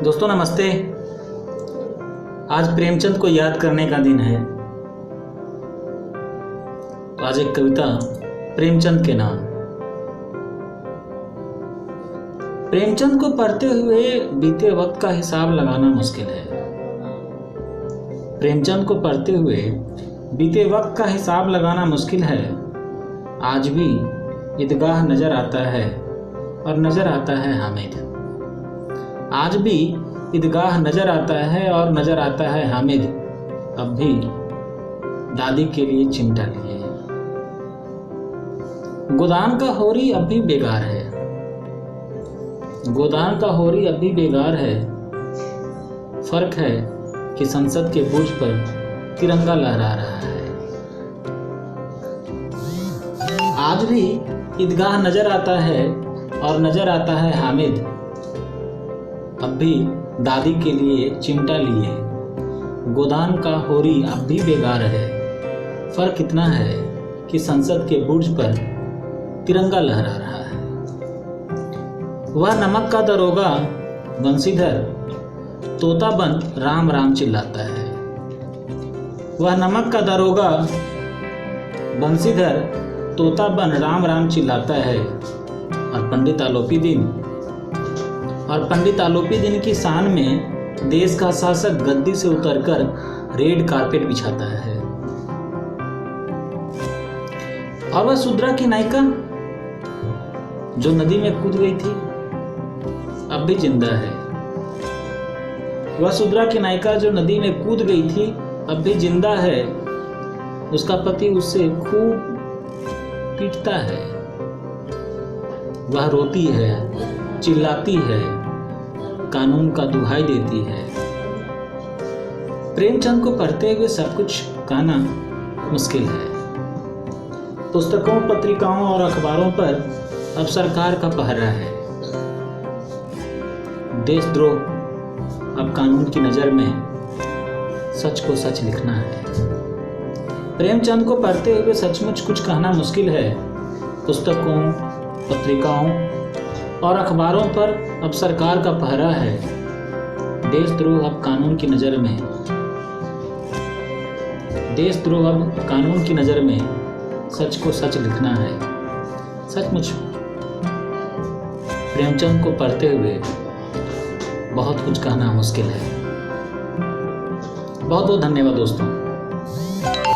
दोस्तों नमस्ते। आज प्रेमचंद को याद करने का दिन है। तो आज एक कविता प्रेमचंद के नाम। प्रेमचंद को पढ़ते हुए बीते वक्त का हिसाब लगाना मुश्किल है। प्रेमचंद को पढ़ते हुए बीते वक्त का हिसाब लगाना मुश्किल है। आज भी ईदगाह नजर आता है और नजर आता है हामिद। आज भी ईदगाह नजर आता है और नजर आता है हामिद। अब भी दादी के लिए चिमटा लिए। गोदान का होरी अब भी बेगार है। गोदान का होरी अब भी बेगार है। फर्क है कि संसद के बुर्ज पर तिरंगा लहरा रहा है। आज भी ईदगाह नजर आता है और नजर आता है हामिद। अब भी दादी के लिए चिमटा लिए। गोदान का होरी अब भी बेगार है। फर्क इतना है कि संसद के बुर्ज पर तिरंगा लहरा रहा है। वह नमक का दरोगा बंसीधर तोता बन राम राम चिल्लाता है। वह नमक का दरोगा बंसीधर तोता बन राम राम चिल्लाता है। और पंडित आलोपी दिन की शान में देश का शासक गद्दी से उतरकर रेड कारपेट बिछाता है। और वह सुद्रा की नायिका जो नदी में कूद गई थी अब भी जिंदा है। वह सुद्रा की नायिका जो नदी में कूद गई थी अब भी जिंदा है। उसका पति उससे खूब पीटता है। वह रोती है, चिल्लाती है, कानून का दुहाई देती है। प्रेमचंद को पढ़ते हुए सब कुछ कहना मुश्किल है। पुस्तकों, पत्रिकाओं और अखबारों पर अब सरकार का पहरा है। देशद्रोह अब कानून की नजर में सच को सच लिखना है। प्रेमचंद को पढ़ते हुए सचमुच कुछ कहना मुश्किल है। पुस्तकों, पत्रिकाओं और अखबारों पर अब सरकार का पहरा है। देशद्रोह अब कानून की नजर में सच को सच लिखना है। सचमुच प्रेमचंद को पढ़ते हुए बहुत कुछ कहना मुश्किल है। बहुत बहुत धन्यवाद दोस्तों।